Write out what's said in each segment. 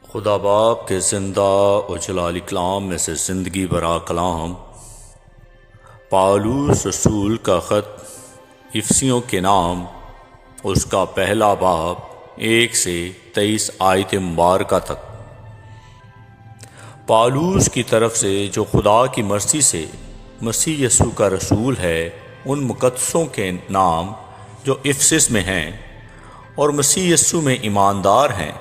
خدا باپ کے زندہ و جلالی کلام میں سے زندگی برا کلام پالوس رسول کا خط افسیوں کے نام، اس کا پہلا باب 1 سے 23 آیت مبارکہ تک۔ پالوس کی طرف سے جو خدا کی مرضی سے مسیح یسوع کا رسول ہے، ان مقدسوں کے نام جو افسس میں ہیں اور مسیح یسوع میں ایماندار ہیں،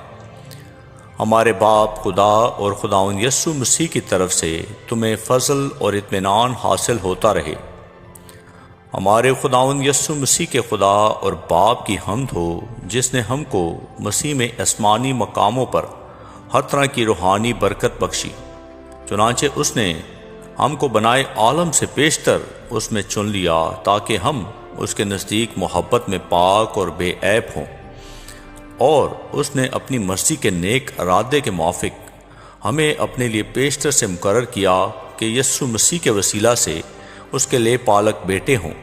ہمارے باپ خدا اور خداوند یسوع مسیح کی طرف سے تمہیں فضل اور اطمینان حاصل ہوتا رہے۔ ہمارے خداوند یسوع مسیح کے خدا اور باپ کی حمد ہو، جس نے ہم کو مسیح میں آسمانی مقاموں پر ہر طرح کی روحانی برکت بخشی، چنانچہ اس نے ہم کو بنائے عالم سے پیشتر اس میں چن لیا، تاکہ ہم اس کے نزدیک محبت میں پاک اور بے عیب ہوں، اور اس نے اپنی مرضی کے نیک ارادے کے موافق ہمیں اپنے لیے پیشتر سے مقرر کیا کہ یسوع مسیح کے وسیلہ سے اس کے لے پالک بیٹے ہوں،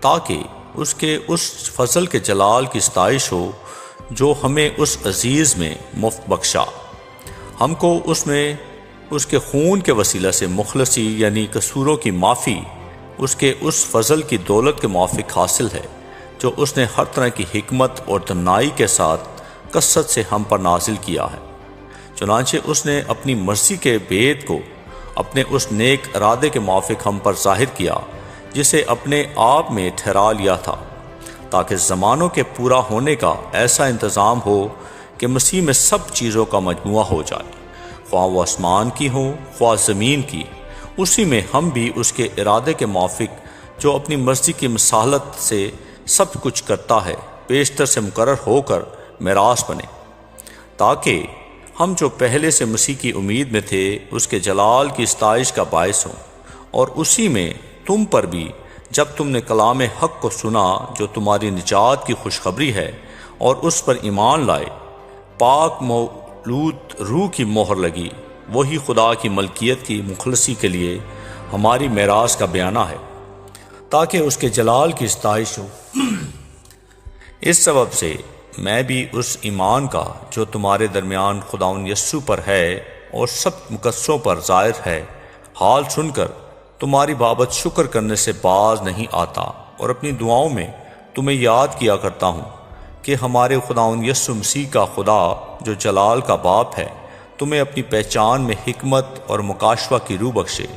تاکہ اس کے اس فضل کے جلال کی ستائش ہو جو ہمیں اس عزیز میں مفت بخشا۔ ہم کو اس میں اس کے خون کے وسیلہ سے مخلصی یعنی قصوروں کی معافی اس کے اس فضل کی دولت کے موافق حاصل ہے جو اس نے ہر طرح کی حکمت اور دانائی کے ساتھ کثرت سے ہم پر نازل کیا ہے۔ چنانچہ اس نے اپنی مرضی کے بید کو اپنے اس نیک ارادے کے موافق ہم پر ظاہر کیا، جسے اپنے آپ میں ٹھہرا لیا تھا، تاکہ زمانوں کے پورا ہونے کا ایسا انتظام ہو کہ مسیح میں سب چیزوں کا مجموعہ ہو جائے، خواہ وہ آسمان کی ہوں خواہ زمین کی، اسی میں ہم بھی اس کے ارادے کے موافق جو اپنی مرضی کی مصالحت سے سب کچھ کرتا ہے، پیشتر سے مقرر ہو کر میراث بنے، تاکہ ہم جو پہلے سے مسیح کی امید میں تھے اس کے جلال کی ستائش کا باعث ہوں۔ اور اسی میں تم پر بھی، جب تم نے کلام حق کو سنا جو تمہاری نجات کی خوشخبری ہے، اور اس پر ایمان لائے، پاک مولود روح کی مہر لگی، وہی خدا کی ملکیت کی مخلصی کے لیے ہماری میراث کا بیانہ ہے، تاکہ اس کے جلال کی ستائش ہو۔ اس سبب سے میں بھی اس ایمان کا جو تمہارے درمیان خداوند یسوع پر ہے اور سب مقدسوں پر ظاہر ہے، حال سن کر تمہاری بابت شکر کرنے سے باز نہیں آتا، اور اپنی دعاؤں میں تمہیں یاد کیا کرتا ہوں کہ ہمارے خداوند یسوع مسیح کا خدا جو جلال کا باپ ہے، تمہیں اپنی پہچان میں حکمت اور مکاشفہ کی روح بخشے،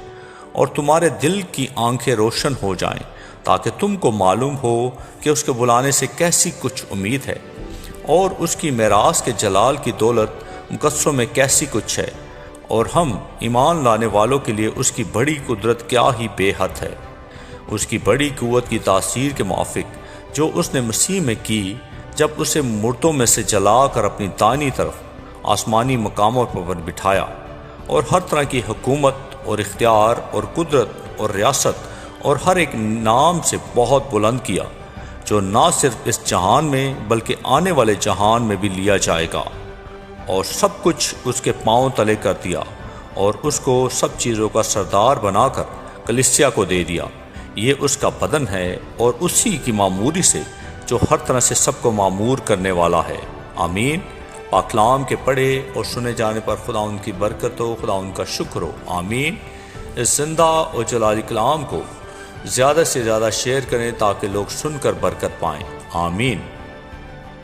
اور تمہارے دل کی آنکھیں روشن ہو جائیں، تاکہ تم کو معلوم ہو کہ اس کے بلانے سے کیسی کچھ امید ہے، اور اس کی میراث کے جلال کی دولت مقدسوں میں کیسی کچھ ہے، اور ہم ایمان لانے والوں کے لیے اس کی بڑی قدرت کیا ہی بے حد ہے، اس کی بڑی قوت کی تاثیر کے موافق جو اس نے مسیح میں کی، جب اسے مردوں میں سے جلا کر اپنی دائیں طرف آسمانی مقاموں پر بٹھایا، اور ہر طرح کی حکومت اور اختیار اور قدرت اور ریاست اور ہر ایک نام سے بہت بلند کیا، جو نہ صرف اس جہان میں بلکہ آنے والے جہان میں بھی لیا جائے گا، اور سب کچھ اس کے پاؤں تلے کر دیا، اور اس کو سب چیزوں کا سردار بنا کر کلیسیا کو دے دیا۔ یہ اس کا بدن ہے، اور اسی کی معموری سے جو ہر طرح سے سب کو معمور کرنے والا ہے۔ آمین۔ پاک کلام کے پڑھے اور سنے جانے پر خدا ان کی برکت ہو، خدا ان کا شکر ہو۔ آمین۔ اس زندہ اور جلالی کلام کو زیادہ سے زیادہ شیئر کریں تاکہ لوگ سن کر برکت پائیں۔ آمین۔